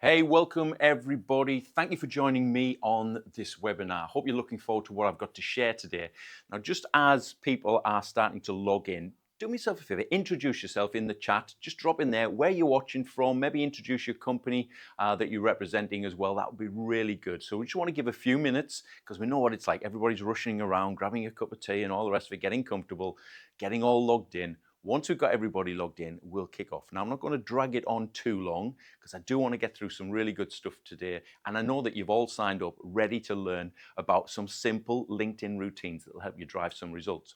Hey, welcome everybody. Thank you for joining me on this webinar. Hope you're looking forward to what I've got to share today. Now, just as people are starting to log in, do me yourself a favor, introduce yourself in the chat. Just drop in there where you're watching from, maybe introduce your company that you're representing as well. That would be really good. So we just want to give a few minutes because we know what it's like. Everybody's rushing around, grabbing a cup of tea and all the rest of it, getting comfortable, getting all logged in. Once we've got everybody logged in, we'll kick off. Now, I'm not going to drag it on too long because I do want to get through some really good stuff today. And I know that you've all signed up ready to learn about some simple LinkedIn routines that will help you drive some results.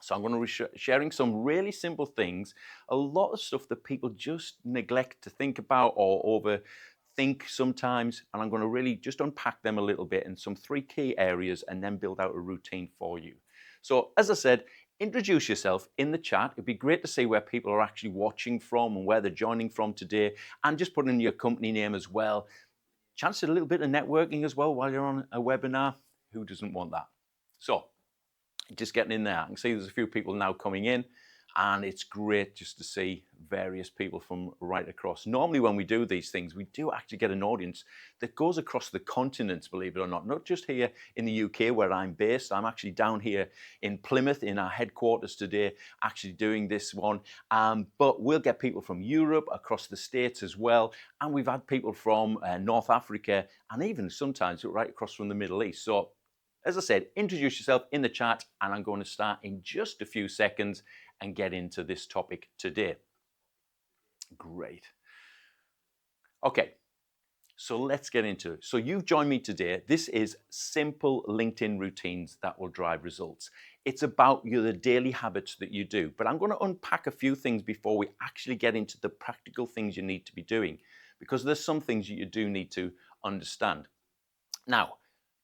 So I'm going to be sharing some really simple things, a lot of stuff that people just neglect to think about or overthink sometimes. And I'm going to really just unpack them a little bit in some 3 key areas and then build out a routine for you. So as I said, introduce yourself in the chat. It'd be great to see where people are actually watching from and where they're joining from today, and just put in your company name as well. Chance at a little bit of networking as well while you're on a webinar. Who doesn't want that? So just getting in there. I can see there's a few people now coming in, and it's great just to see various people from right across. Normally when we do these things, we do actually get an audience that goes across the continents, believe it or not just here in the UK where I'm based. I'm actually down here in Plymouth in our headquarters today, actually doing this one. But we'll get people from Europe, across the States as well. And we've had people from North Africa and even sometimes right across from the Middle East. So as I said, introduce yourself in the chat, and I'm going to start in just a few seconds and get into this topic today. Great. Okay, so let's get into it. So you've joined me today. This is simple LinkedIn routines that will drive results. It's about the daily habits that you do, but I'm going to unpack a few things before we actually get into the practical things you need to be doing, because there's some things you do need to understand. Now,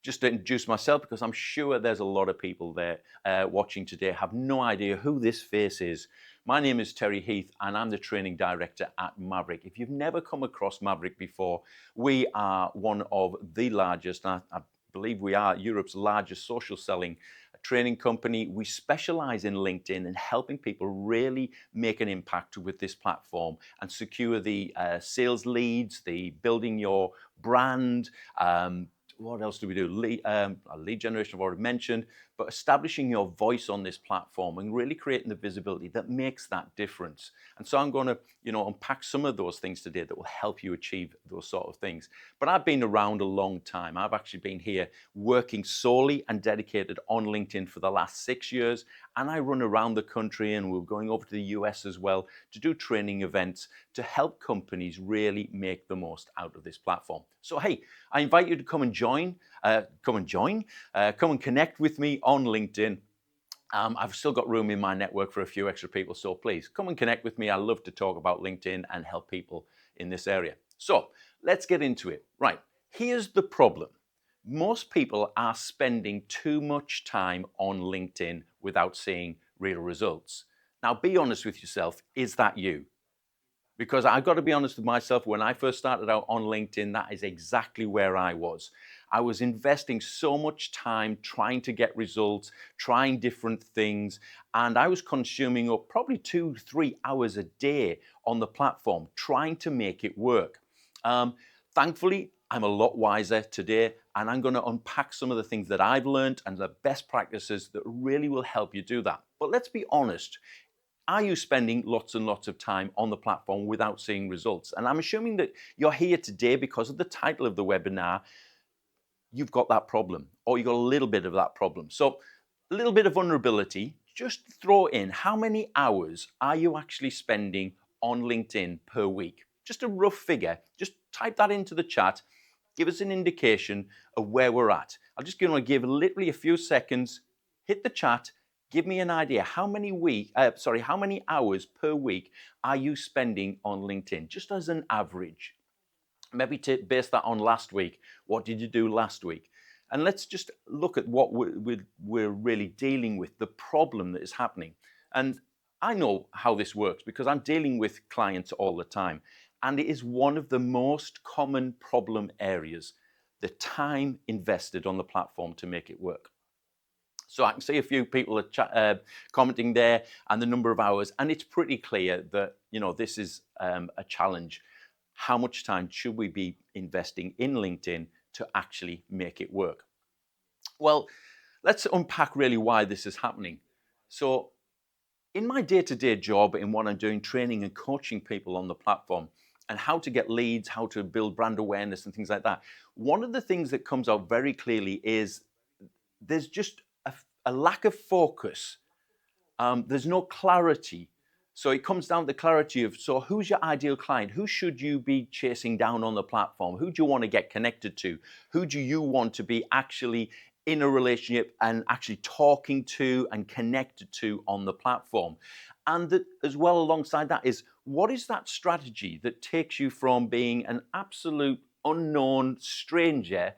just to introduce myself, because I'm sure there's a lot of people there watching today have no idea who this face is. My name is Terry Heath, and I'm the training director at Maverrik. If you've never come across Maverrik before, we are one of the largest, I believe we are Europe's largest social selling training company. We specialize in LinkedIn and helping people really make an impact with this platform and secure the sales leads, the building your brand, what else do we do? Lead generation I've already mentioned, but establishing your voice on this platform and really creating the visibility that makes that difference. And so I'm going to, unpack some of those things today that will help you achieve those sort of things. But I've been around a long time. I've actually been here working solely and dedicated on LinkedIn for the last 6 years. And I run around the country, and we're going over to the US as well to do training events to help companies really make the most out of this platform. So, hey, I invite you to come and come and connect with me on LinkedIn. I've still got room in my network for a few extra people, so please come and connect with me. I love to talk about LinkedIn and help people in this area. So let's get into it. Right, here's the problem. Most people are spending too much time on LinkedIn without seeing real results. Now, be honest with yourself. Is that you? Because I've got to be honest with myself, when I first started out on LinkedIn, that is exactly where I was. I was investing so much time trying to get results, trying different things, and I was consuming up probably 2-3 hours a day on the platform, trying to make it work. Thankfully, I'm a lot wiser today, and I'm going to unpack some of the things that I've learned and the best practices that really will help you do that. But let's be honest. Are you spending lots and lots of time on the platform without seeing results? And I'm assuming that you're here today because of the title of the webinar. You've got that problem, or you've got a little bit of that problem. So a little bit of vulnerability, just throw in how many hours are you actually spending on LinkedIn per week? Just a rough figure. Just type that into the chat. Give us an indication of where we're at. I'm just going to give literally a few seconds. Hit the chat. Give me an idea. How many hours per week are you spending on LinkedIn? Just as an average. Maybe to base that on last week. What did you do last week? And let's just look at what we're really dealing with, the problem that is happening. And I know how this works because I'm dealing with clients all the time. And it is one of the most common problem areas, the time invested on the platform to make it work. So I can see a few people are commenting there and the number of hours, and it's pretty clear that this is a challenge. how much time should we be investing in LinkedIn to actually make it work? Well, let's unpack really why this is happening. So in my day-to-day job, in what I'm doing, training and coaching people on the platform and how to get leads, how to build brand awareness and things like that, one of the things that comes out very clearly is there's just a lack of focus. There's no clarity. So it comes down to clarity of, so who's your ideal client? Who should you be chasing down on the platform? Who do you want to get connected to? Who do you want to be actually in a relationship and actually talking to and connected to on the platform? And that as well alongside that is, what is that strategy that takes you from being an absolute unknown stranger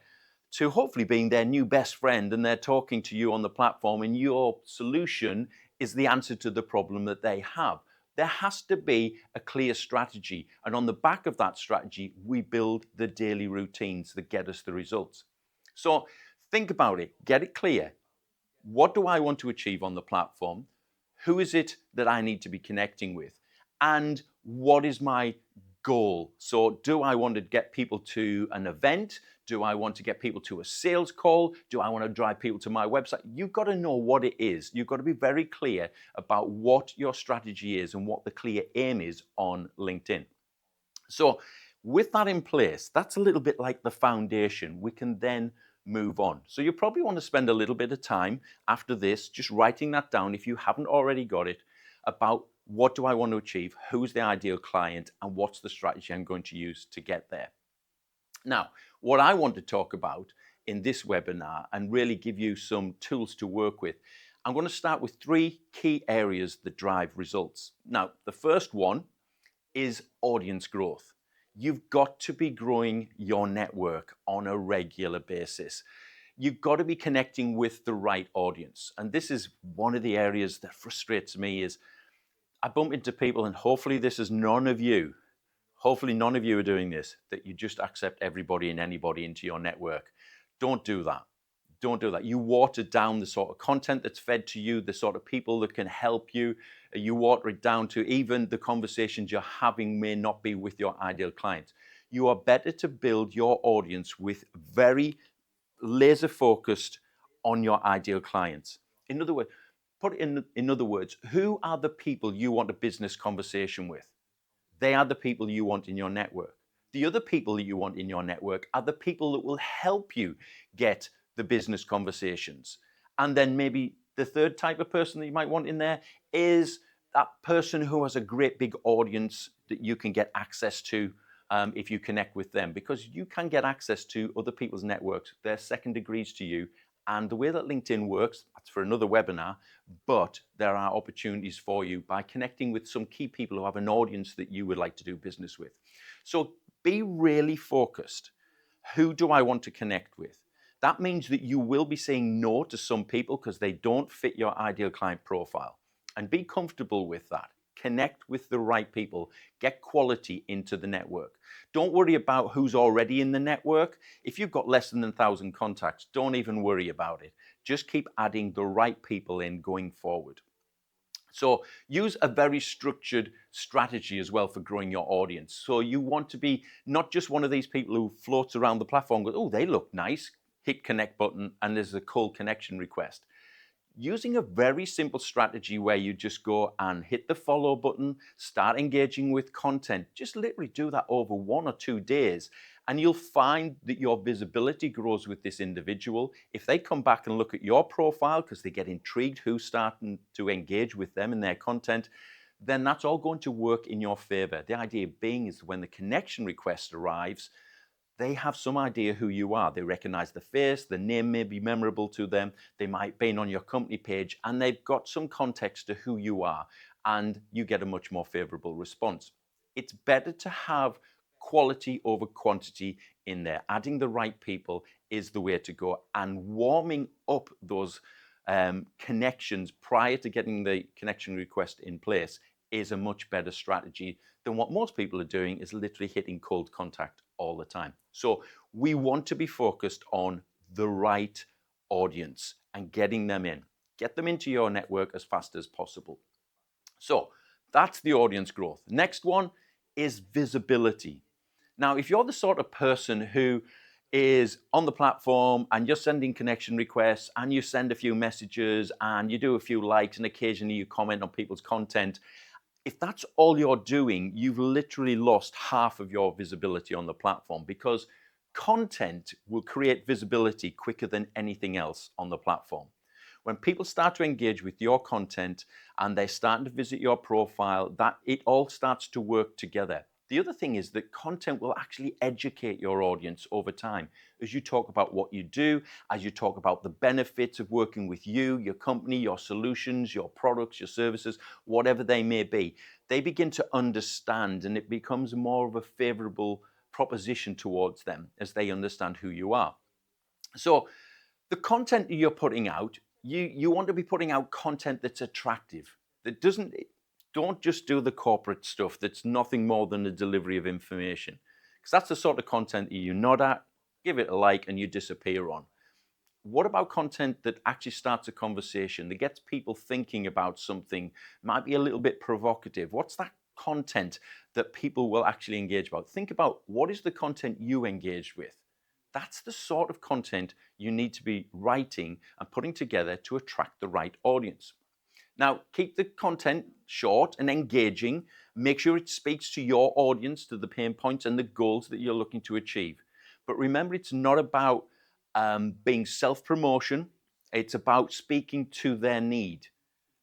to hopefully being their new best friend, and they're talking to you on the platform and your solution is the answer to the problem that they have? There has to be a clear strategy. And on the back of that strategy, we build the daily routines that get us the results. So think about it, get it clear. What do I want to achieve on the platform? Who is it that I need to be connecting with? And what is my goal? So do I want to get people to an event? Do I want to get people to a sales call? Do I want to drive people to my website? You've got to know what it is. You've got to be very clear about what your strategy is and what the clear aim is on LinkedIn. So with that in place, that's a little bit like the foundation. We can then move on. So you probably want to spend a little bit of time after this, just writing that down if you haven't already got it, about what do I want to achieve, who's the ideal client, and what's the strategy I'm going to use to get there. Now, what I want to talk about in this webinar and really give you some tools to work with, I'm going to start with 3 key areas that drive results. Now, the first one is audience growth. You've got to be growing your network on a regular basis. You've got to be connecting with the right audience. And this is one of the areas that frustrates me is I bump into people, and hopefully this is none of you. Hopefully none of you are doing this, that you just accept everybody and anybody into your network. Don't do that. Don't do that. You water down the sort of content that's fed to you, the sort of people that can help you. You water it down to even the conversations you're having may not be with your ideal clients. You are better to build your audience with very laser focused on your ideal clients. In other words, put it in other words, who are the people you want a business conversation with? They are the people you want in your network. The other people that you want in your network are the people that will help you get the business conversations. And then maybe the third type of person that you might want in there is that person who has a great big audience that you can get access to if you connect with them, because you can get access to other people's networks. They're second degrees to you. And the way that LinkedIn works, that's for another webinar, but there are opportunities for you by connecting with some key people who have an audience that you would like to do business with. So be really focused. Who do I want to connect with? That means that you will be saying no to some people because they don't fit your ideal client profile. And be comfortable with that. Connect with the right people. Get quality into the network. Don't worry about who's already in the network. If you've got less than 1,000 contacts, don't even worry about it. Just keep adding the right people in going forward. So use a very structured strategy as well for growing your audience. So you want to be not just one of these people who floats around the platform, goes, oh, they look nice, hit connect button, and there's a cold connection request. Using a very simple strategy where you just go and hit the follow button, start engaging with content, just literally do that over 1 or 2 days. And you'll find that your visibility grows with this individual. If they come back and look at your profile because they get intrigued who's starting to engage with them in their content, then that's all going to work in your favor. The idea being is when the connection request arrives, they have some idea who you are. They recognize the face, the name may be memorable to them, they might be on your company page, and they've got some context to who you are, and you get a much more favorable response. It's better to have quality over quantity in there. Adding the right people is the way to go, and warming up those connections prior to getting the connection request in place is a much better strategy than what most people are doing, is literally hitting cold contact all the time. So we want to be focused on the right audience and getting them in. Get them into your network as fast as possible. So that's the audience growth. Next one is visibility. Now, if you're the sort of person who is on the platform and you're sending connection requests and you send a few messages and you do a few likes and occasionally you comment on people's content, if that's all you're doing, you've literally lost half of your visibility on the platform, because content will create visibility quicker than anything else on the platform. When people start to engage with your content and they're starting to visit your profile, that it all starts to work together. The other thing is that content will actually educate your audience over time. As you talk about what you do, as you talk about the benefits of working with you, your company, your solutions, your products, your services, whatever they may be, they begin to understand, and it becomes more of a favorable proposition towards them as they understand who you are. So the content that you're putting out, you want to be putting out content that's attractive, that don't just do the corporate stuff that's nothing more than a delivery of information, because that's the sort of content that you nod at, give it a like, and you disappear on. What about content that actually starts a conversation, that gets people thinking about something, might be a little bit provocative? What's that content that people will actually engage about? Think about, what is the content you engaged with? That's the sort of content you need to be writing and putting together to attract the right audience. Now, keep the content short and engaging. Make sure it speaks to your audience, to the pain points and the goals that you're looking to achieve. But remember, it's not about being self-promotion. It's about speaking to their need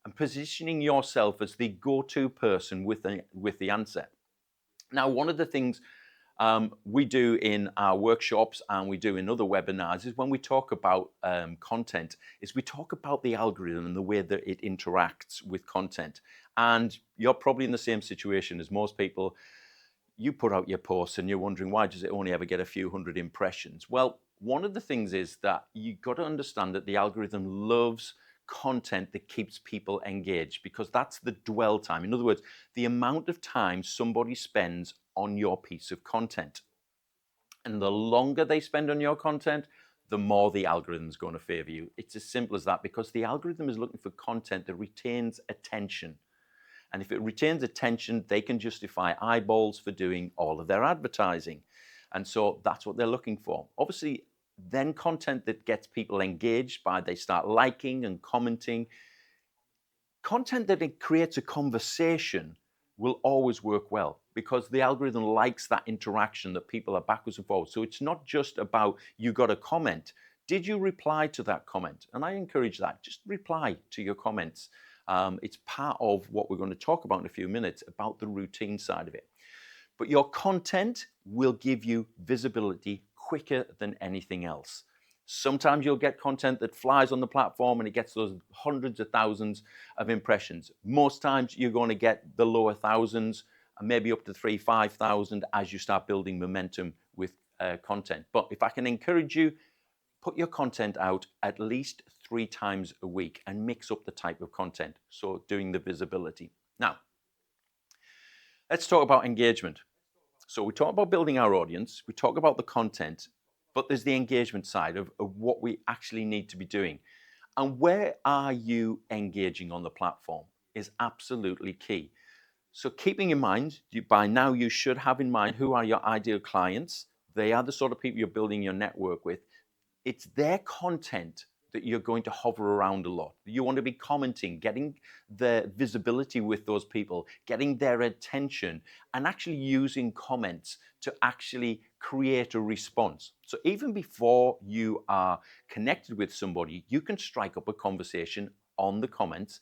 and positioning yourself as the go-to person with the answer. Now, one of the things we do in our workshops and we do in other webinars is, when we talk about content, is we talk about the algorithm and the way that it interacts with content. And you're probably in the same situation as most people. You put out your posts and you're wondering, why does it only ever get a few hundred impressions? Well, one of the things is that you've got to understand that the algorithm loves content that keeps people engaged, because that's the dwell time. In other words, the amount of time somebody spends on your piece of content. And the longer they spend on your content, the more the algorithm is going to favor you. It's as simple as that, because the algorithm is looking for content that retains attention. And if it retains attention, they can justify eyeballs for doing all of their advertising. And so that's what they're looking for. Obviously, then content that gets people engaged by, they start liking and commenting. Content that it creates a conversation will always work well, because the algorithm likes that interaction, that people are backwards and forwards. So it's not just about, you got a comment. Did you reply to that comment? And I encourage that. Just reply to your comments. It's part of what we're going to talk about in a few minutes, about the routine side of it. But your content will give you visibility quicker than anything else. Sometimes you'll get content that flies on the platform and it gets those hundreds of thousands of impressions. Most times you're going to get the lower thousands, and maybe up to 3,000, 5,000 as you start building momentum with content. But if I can encourage you, put your content out at least 3 times a week and mix up the type of content. So doing the visibility. Now, let's talk about engagement. So we talk about building our audience, we talk about the content, but there's the engagement side of what we actually need to be doing. And where are you engaging on the platform is absolutely key. So keeping in mind, by now you should have in mind, who are your ideal clients? They are the sort of people you're building your network with. It's their content that you're going to hover around a lot. You want to be commenting, getting the visibility with those people, getting their attention, and actually using comments to actually create a response. So even before you are connected with somebody, you can strike up a conversation on the comments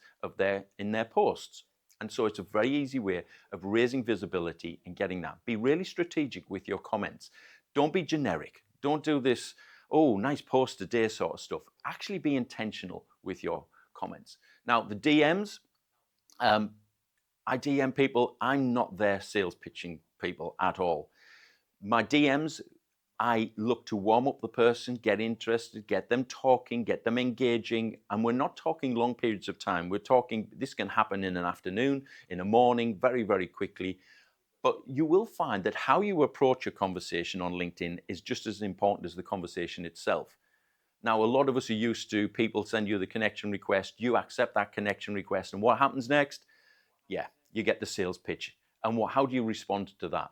in their posts. And so it's a very easy way of raising visibility and getting that. Be really strategic with your comments. Don't be generic. Don't do this, oh, nice post today sort of stuff. Actually be intentional with your comments. Now, the DMs, I DM people. I'm not their sales pitching people at all. My DMs, I look to warm up the person, get interested, get them talking, get them engaging. And we're not talking long periods of time. We're talking, this can happen in an afternoon, in a morning, very, very quickly. But you will find that how you approach a conversation on LinkedIn is just as important as the conversation itself. Now, a lot of us are used to people send you the connection request, you accept that connection request, and what happens next? Yeah, you get the sales pitch. And how do you respond to that?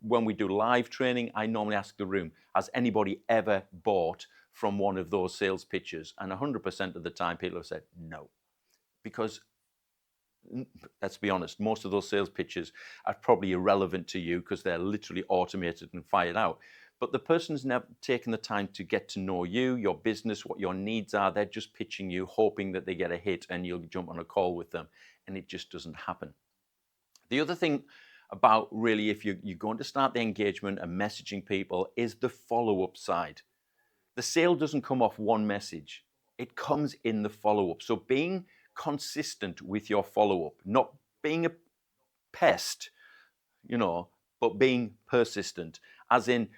When we do live training, I normally ask the room, has anybody ever bought from one of those sales pitches? And 100% of the time people have said no. Because let's be honest, most of those sales pitches are probably irrelevant to you because they're literally automated and fired out. But the person's never taken the time to get to know you, your business, what your needs are. They're just pitching you, hoping that they get a hit and you'll jump on a call with them. And it just doesn't happen. The other thing about really, if you're going to start the engagement and messaging people, is the follow-up side. The sale doesn't come off one message. It comes in the follow-up. So being consistent with your follow-up, not being a pest, but being persistent, as in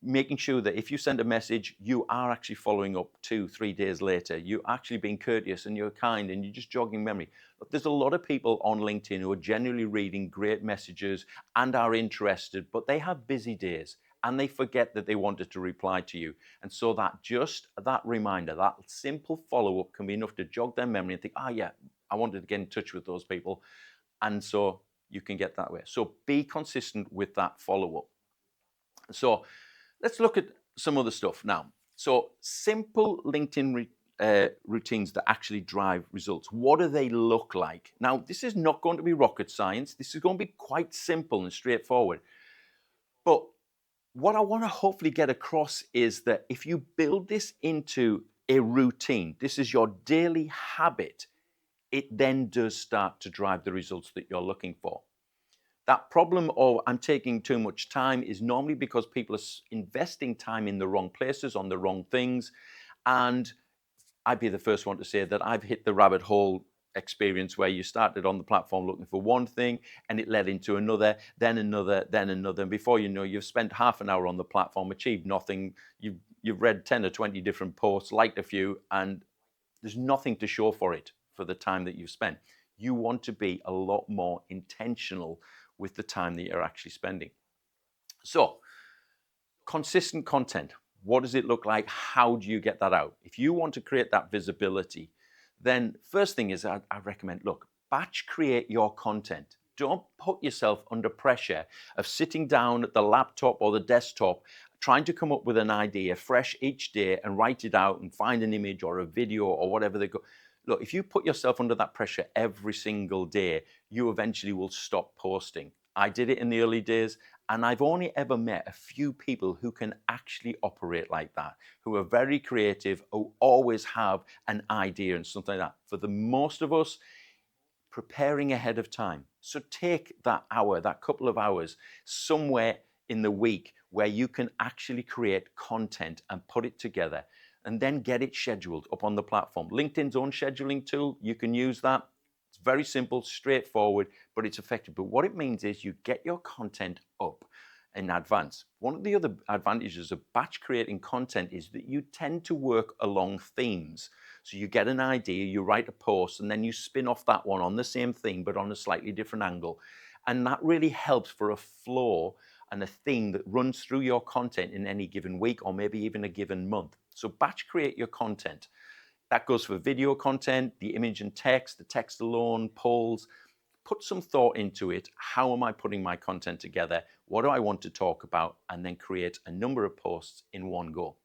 making sure that if you send a message, you are actually following up 2-3 days later. You're actually being courteous and you're kind and you're just jogging memory. Look, there's a lot of people on LinkedIn who are genuinely reading great messages and are interested, but they have busy days and they forget that they wanted to reply to you. And so that reminder, that simple follow-up can be enough to jog their memory and think, yeah, I wanted to get in touch with those people. And so you can get that way. So be consistent with that follow-up. So let's look at some other stuff now. So simple LinkedIn routines that actually drive results. What do they look like? Now, this is not going to be rocket science. This is going to be quite simple and straightforward. But what I want to hopefully get across is that if you build this into a routine, this is your daily habit, it then does start to drive the results that you're looking for. That problem of I'm taking too much time is normally because people are investing time in the wrong places, on the wrong things. And I'd be the first one to say that I've hit the rabbit hole experience where you started on the platform looking for one thing and it led into another, then another, then another. And before you know, you've spent half an hour on the platform, achieved nothing. You've read 10 or 20 different posts, liked a few, and there's nothing to show for it for the time that you've spent. You want to be a lot more intentional with the time that you're actually spending. So, consistent content. What does it look like? How do you get that out? If you want to create that visibility, then first thing is I recommend, look, batch create your content. Don't put yourself under pressure of sitting down at the laptop or the desktop trying to come up with an idea fresh each day and write it out and find an image or a video or whatever they go. Look, if you put yourself under that pressure every single day, you eventually will stop posting. I did it in the early days, and I've only ever met a few people who can actually operate like that, who are very creative, who always have an idea and something like that. For the most of us, preparing ahead of time. So take that hour, that couple of hours, somewhere in the week where you can actually create content and put it together, and then get it scheduled up on the platform. LinkedIn's own scheduling tool, you can use that. It's very simple, straightforward, but it's effective. But what it means is you get your content up in advance. One of the other advantages of batch creating content is that you tend to work along themes. So you get an idea, you write a post, and then you spin off that one on the same theme, but on a slightly different angle. And that really helps for a flow and a theme that runs through your content in any given week or maybe even a given month. So batch create your content. That goes for video content, the image and text, the text alone, polls. Put some thought into it. How am I putting my content together? What do I want to talk about? And then create a number of posts in one go.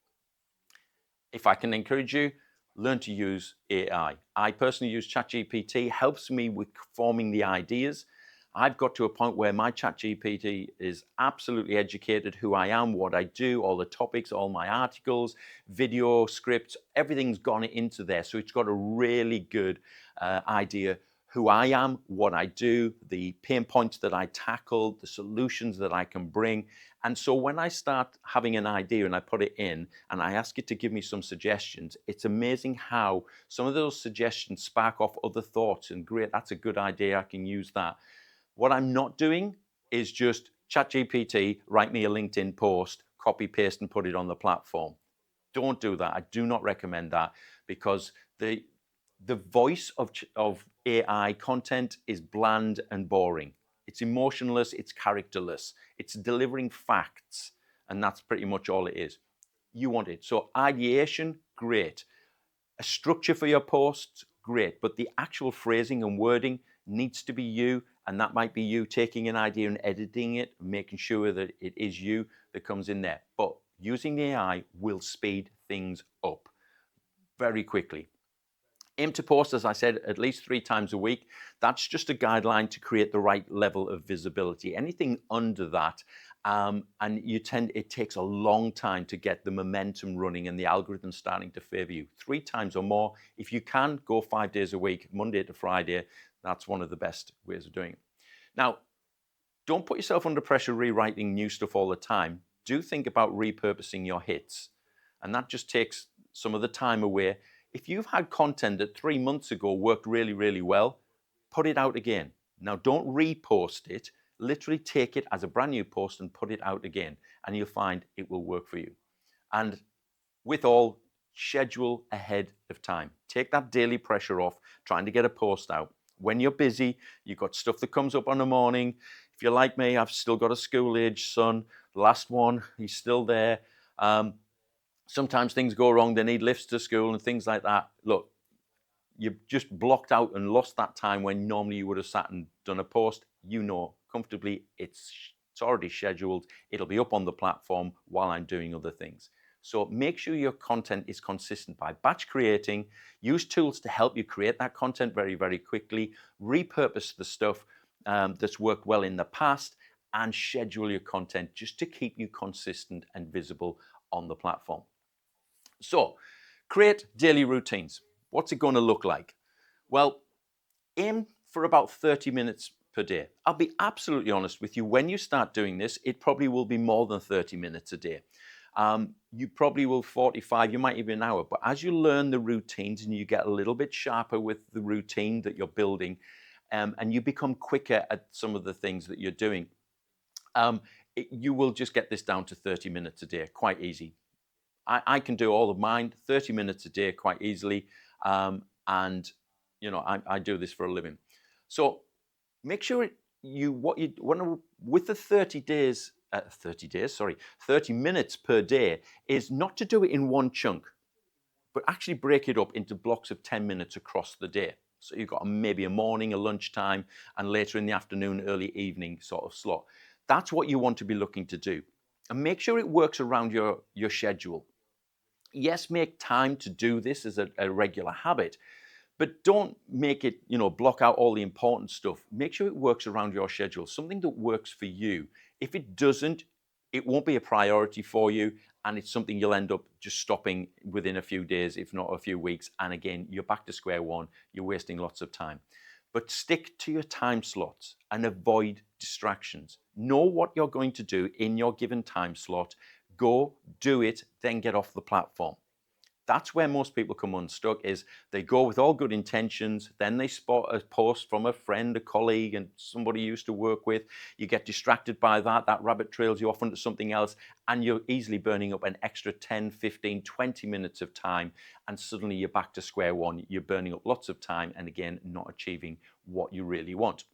If I can encourage you, learn to use AI. I personally use ChatGPT, helps me with forming the ideas. I've got to a point where my ChatGPT is absolutely educated, who I am, what I do, all the topics, all my articles, video, scripts, everything's gone into there. So it's got a really good idea who I am, what I do, the pain points that I tackle, the solutions that I can bring. And so when I start having an idea and I put it in and I ask it to give me some suggestions, it's amazing how some of those suggestions spark off other thoughts and great, that's a good idea, I can use that. What I'm not doing is just ChatGPT, write me a LinkedIn post, copy, paste, and put it on the platform. Don't do that. I do not recommend that because the voice of AI content is bland and boring. It's emotionless, it's characterless, it's delivering facts, and that's pretty much all it is. You want it. So ideation, great. A structure for your posts, great. But the actual phrasing and wording needs to be you, And that might be you taking an idea and editing it, making sure that it is you that comes in there. But using the AI will speed things up very quickly. Aim to post, as I said, at least 3 times a week. That's just a guideline to create the right level of visibility. Anything under that, and it takes a long time to get the momentum running and the algorithm starting to favor you. 3 times or more. If you can, go 5 days a week, Monday to Friday. That's one of the best ways of doing it. Now, don't put yourself under pressure rewriting new stuff all the time. Do think about repurposing your hits. And that just takes some of the time away. If you've had content that 3 months ago worked really, really well, put it out again. Now, don't repost it. Literally take it as a brand new post and put it out again, and you'll find it will work for you. And with all, schedule ahead of time. Take that daily pressure off trying to get a post out. When you're busy, you've got stuff that comes up on the morning. If you're like me, I've still got a school-age son. The last one, he's still there. Sometimes things go wrong. They need lifts to school and things like that. Look, you've just blocked out and lost that time when normally you would have sat and done a post. You know comfortably it's already scheduled. It'll be up on the platform while I'm doing other things. So make sure your content is consistent by batch creating. Use tools to help you create that content very, very quickly. Repurpose the stuff that's worked well in the past, and schedule your content just to keep you consistent and visible on the platform. So, create daily routines. What's it going to look like? Well, aim for about 30 minutes per day. I'll be absolutely honest with you, when you start doing this, it probably will be more than 30 minutes a day. You probably will 45, you might even an hour. But as you learn the routines and you get a little bit sharper with the routine that you're building, and you become quicker at some of the things that you're doing, you will just get this down to 30 minutes a day, quite easy. I can do all of mine 30 minutes a day quite easily, and I do this for a living. So make sure with the 30 minutes per day is not to do it in one chunk, but actually break it up into blocks of 10 minutes across the day. So you've got maybe a morning, a lunchtime, and later in the afternoon, early evening sort of slot. That's what you want to be looking to do. And make sure it works around your schedule. Yes, make time to do this as a regular habit, but don't make it, block out all the important stuff. Make sure it works around your schedule, something that works for you. If it doesn't, it won't be a priority for you, and it's something you'll end up just stopping within a few days, if not a few weeks. And again, you're back to square one. You're wasting lots of time. But stick to your time slots and avoid distractions. Know what you're going to do in your given time slot. Go, do it, then get off the platform. That's where most people come unstuck, is they go with all good intentions, then they spot a post from a friend, a colleague, and somebody you used to work with. You get distracted by that rabbit trails you off into something else, and you're easily burning up an extra 10, 15, 20 minutes of time, and suddenly you're back to square one. You're burning up lots of time, and again, not achieving what you really want.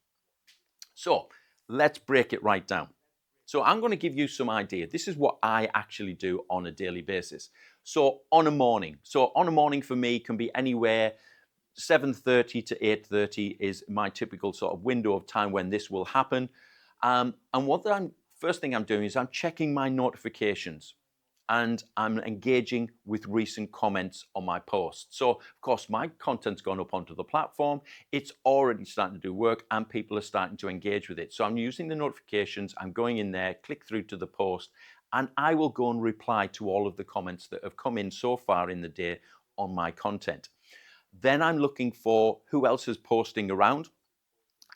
So let's break it right down. So I'm going to give you some idea. This is what I actually do on a daily basis. So on a morning for me can be anywhere 7:30 to 8:30 is my typical sort of window of time when this will happen. And first thing I'm doing is I'm checking my notifications, and I'm engaging with recent comments on my posts. So, of course, my content's gone up onto the platform. It's already starting to do work, and people are starting to engage with it. So I'm using the notifications. I'm going in there, click through to the post, and I will go and reply to all of the comments that have come in so far in the day on my content. Then I'm looking for who else is posting around,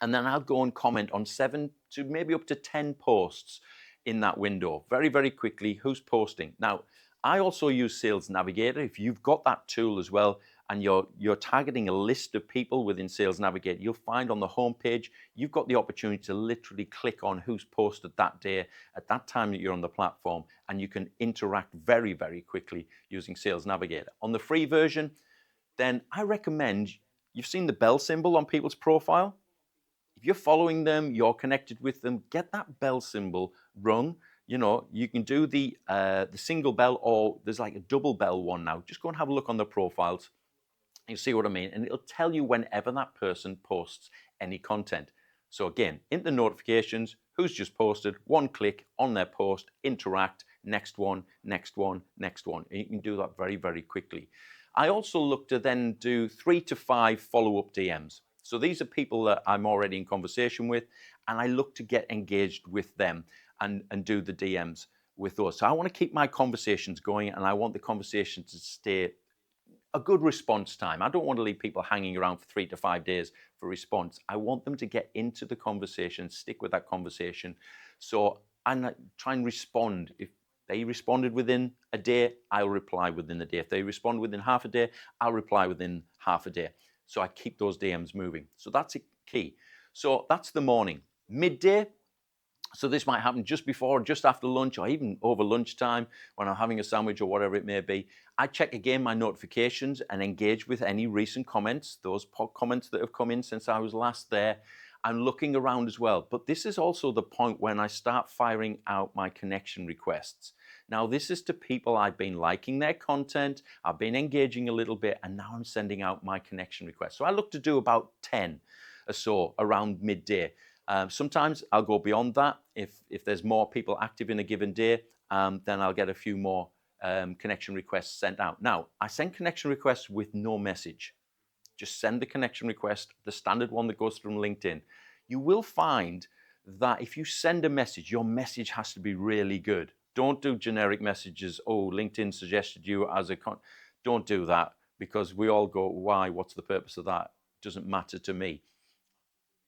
and then I'll go and comment on 7 to maybe up to 10 posts in that window very, very quickly. Who's posting? Now, I also use Sales Navigator. If you've got that tool as well, and you're targeting a list of people within Sales Navigator, you'll find on the homepage, you've got the opportunity to literally click on who's posted that day at that time that you're on the platform, and you can interact very, very quickly using Sales Navigator. On the free version, then I recommend, you've seen the bell symbol on people's profile. If you're following them, you're connected with them, get that bell symbol rung. You can do the single bell, or there's like a double bell one now. Just go and have a look on the profiles. You see what I mean? And it'll tell you whenever that person posts any content. So again, in the notifications, who's just posted, one click on their post, interact, next one, next one, next one. And you can do that very, very quickly. I also look to then do 3 to 5 follow-up DMs. So these are people that I'm already in conversation with, and I look to get engaged with them and do the DMs with those. So I want to keep my conversations going, and I want the conversation to stay a good response time. I don't want to leave people hanging around for 3 to 5 days for response. I want them to get into the conversation, stick with that conversation. So I try and respond. If they responded within a day, I'll reply within a day. If they respond within half a day, I'll reply within half a day. So I keep those DMs moving. So that's a key. So that's the morning. Midday, so this might happen just before, just after lunch, or even over lunchtime when I'm having a sandwich or whatever it may be. I check again my notifications and engage with any recent comments, those comments that have come in since I was last there. I'm looking around as well. But this is also the point when I start firing out my connection requests. Now, this is to people I've been liking their content, I've been engaging a little bit, and now I'm sending out my connection requests. So I look to do about 10 or so around midday. Sometimes I'll go beyond that. If there's more people active in a given day, then I'll get a few more connection requests sent out. Now, I send connection requests with no message. Just send the connection request, the standard one that goes from LinkedIn. You will find that if you send a message, your message has to be really good. Don't do generic messages. Oh, LinkedIn suggested you as a don't do that, because we all go, why? What's the purpose of that? Doesn't matter to me.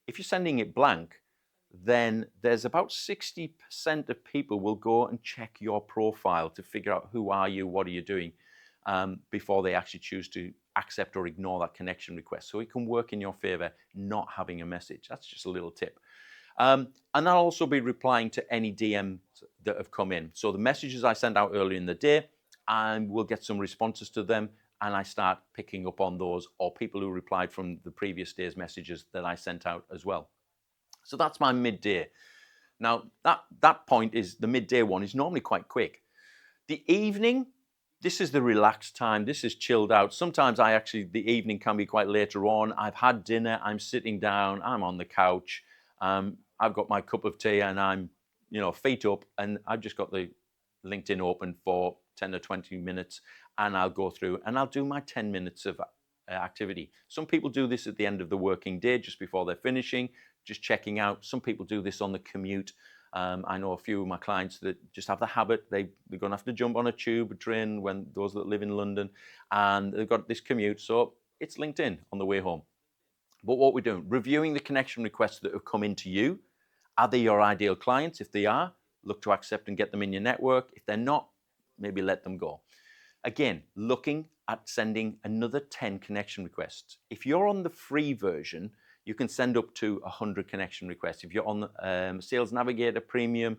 If you're sending it blank, then there's about 60% of people will go and check your profile to figure out who are you, what are you doing, before they actually choose to accept or ignore that connection request. So it can work in your favor not having a message. That's just a little tip. And I'll also be replying to any DMs that have come in. So the messages I sent out earlier in the day, and we'll get some responses to them, and I start picking up on those, or people who replied from the previous day's messages that I sent out as well. So that's my midday. Now, that point is the midday one is normally quite quick. The evening, this is the relaxed time. This is chilled out. Sometimes the evening can be quite later on. I've had dinner. I'm sitting down. I'm on the couch. I've got my cup of tea, and I'm, feet up, and I've just got the LinkedIn open for 10 or 20 minutes, and I'll go through and I'll do my 10 minutes of activity. Some people do this at the end of the working day, just before they're finishing, just checking out. Some people do this on the commute. I know a few of my clients that just have the habit. They're going to have to jump on a tube, a train, when those that live in London, and they've got this commute. So it's LinkedIn on the way home. But what we're doing, reviewing the connection requests that have come into you. Are they your ideal clients? If they are, look to accept and get them in your network. If they're not, maybe let them go. Again, looking at sending another 10 connection requests. If you're on the free version, you can send up to 100 connection requests. If you're on Sales Navigator Premium,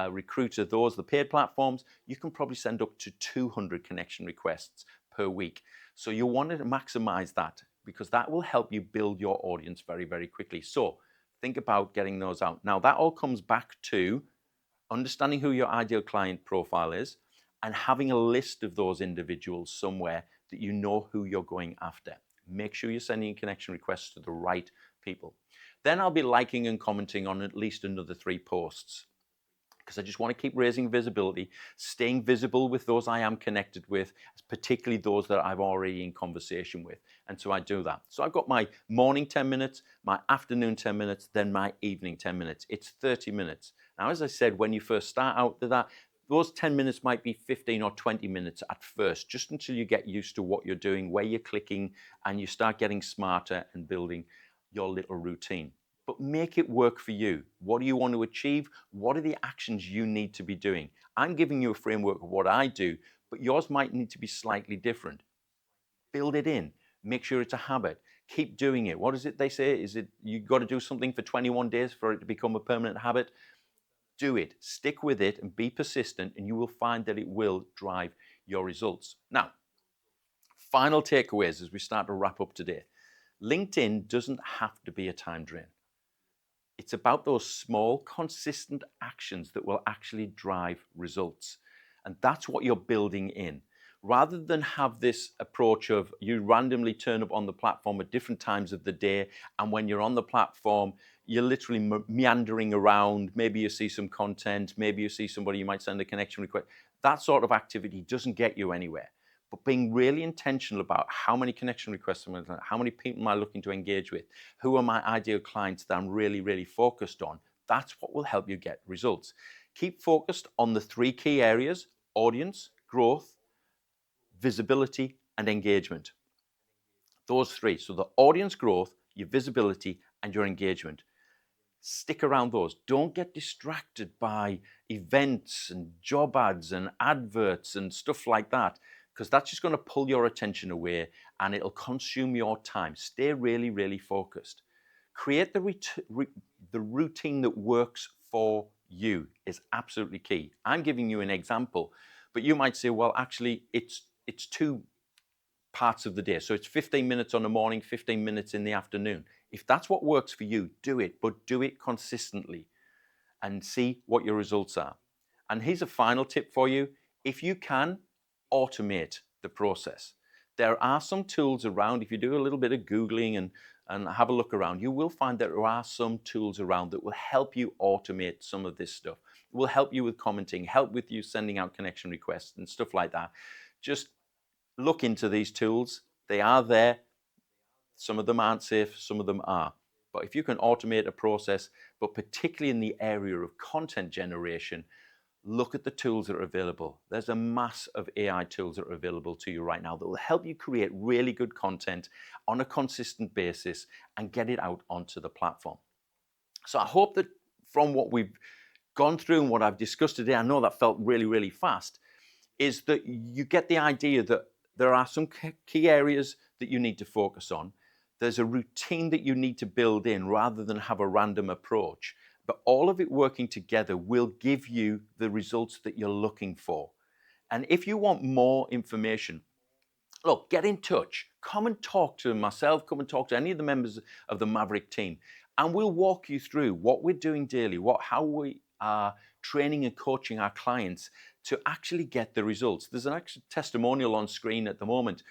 Recruiter, the paid platforms, you can probably send up to 200 connection requests per week. So you want to maximize that, because that will help you build your audience very, very quickly. So think about getting those out. Now, that all comes back to understanding who your ideal client profile is and having a list of those individuals somewhere that you know who you're going after. Make sure you're sending connection requests to the right people. Then I'll be liking and commenting on at least another 3 posts, because I just want to keep raising visibility, staying visible with those I am connected with, particularly those that I'm already in conversation with. And so I do that. So I've got my morning 10 minutes, my afternoon 10 minutes, then my evening 10 minutes. It's 30 minutes. Now, as I said, when you first start out with that, those 10 minutes might be 15 or 20 minutes at first, just until you get used to what you're doing, where you're clicking, and you start getting smarter and building your little routine. But make it work for you. What do you want to achieve? What are the actions you need to be doing? I'm giving you a framework of what I do, but yours might need to be slightly different. Build it in. Make sure it's a habit. Keep doing it. What is it they say? Is it you've got to do something for 21 days for it to become a permanent habit? Do it. Stick with it and be persistent, and you will find that it will drive your results. Now, final takeaways as we start to wrap up today. LinkedIn doesn't have to be a time drain. It's about those small, consistent actions that will actually drive results. And that's what you're building in. Rather than have this approach of you randomly turn up on the platform at different times of the day, and when you're on the platform, you're literally meandering around. Maybe you see some content, maybe you see somebody, you might send a connection request. That sort of activity doesn't get you anywhere. But being really intentional about how many connection requests I'm going to, how many people am I looking to engage with, who are my ideal clients that I'm really, really focused on, that's what will help you get results. Keep focused on the 3 key areas: audience, growth, visibility, and engagement. Those 3. So the audience growth, your visibility, and your engagement. Stick around those. Don't get distracted by events and job ads and adverts and stuff like that, because that's just going to pull your attention away and it'll consume your time. Stay really, really focused. Create the routine that works for you is absolutely key. I'm giving you an example, but you might say, well, actually, it's 2 parts of the day. So it's 15 minutes on the morning, 15 minutes in the afternoon. If that's what works for you, do it, but do it consistently and see what your results are. And here's a final tip for you. If you can, automate the process. There are some tools around. If you do a little bit of Googling and have a look around, you will find that there are some tools around that will help you automate some of this stuff. It will help you with commenting, help with you sending out connection requests and stuff like that. Just look into these tools. They are there. Some of them aren't safe, some of them are. But if you can automate a process, but particularly in the area of content generation, look at the tools that are available. There's a mass of AI tools that are available to you right now that will help you create really good content on a consistent basis and get it out onto the platform. So I hope that from what we've gone through and what I've discussed today, I know that felt really, really fast, is that you get the idea that there are some key areas that you need to focus on. There's a routine that you need to build in rather than have a random approach. But all of it working together will give you the results that you're looking for. And if you want more information, look, get in touch. Come and talk to myself, come and talk to any of the members of the Maverrik team, and we'll walk you through what we're doing daily, how we are training and coaching our clients to actually get the results. There's an actual testimonial on screen at the moment.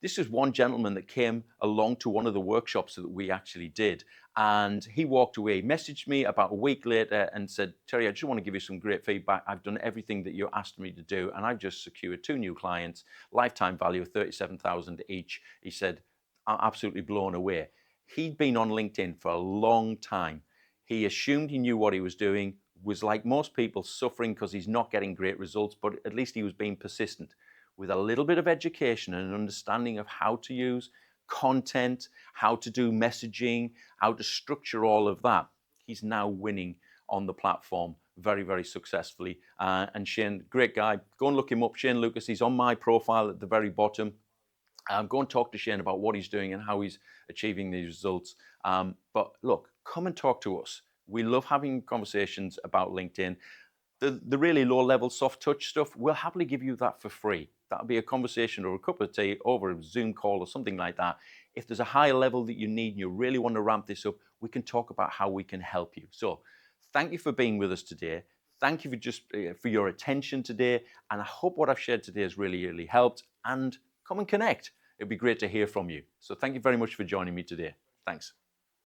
This is one gentleman that came along to one of the workshops that we actually did, and he walked away, messaged me about a week later and said, Terry, I just want to give you some great feedback. I've done everything that you asked me to do, and I've just secured 2 new clients, lifetime value of 37,000 each. He said, I'm absolutely blown away. He'd been on LinkedIn for a long time. He assumed he knew what he was doing, was like most people suffering because he's not getting great results, but at least he was being persistent. With a little bit of education and an understanding of how to use content, how to do messaging, how to structure all of that, he's now winning on the platform very, very successfully. And Shane, great guy. Go and look him up, Shane Lucas. He's on my profile at the very bottom. Go and talk to Shane about what he's doing and how he's achieving these results. But look, come and talk to us. We love having conversations about LinkedIn. The really low-level, soft-touch stuff, we'll happily give you that for free. That'll be a conversation or a cup of tea over a Zoom call or something like that. If there's a higher level that you need and you really want to ramp this up, we can talk about how we can help you. So thank you for being with us today. Thank you for your attention today. And I hope what I've shared today has really, really helped. And come and connect. It'd be great to hear from you. So thank you very much for joining me today. Thanks.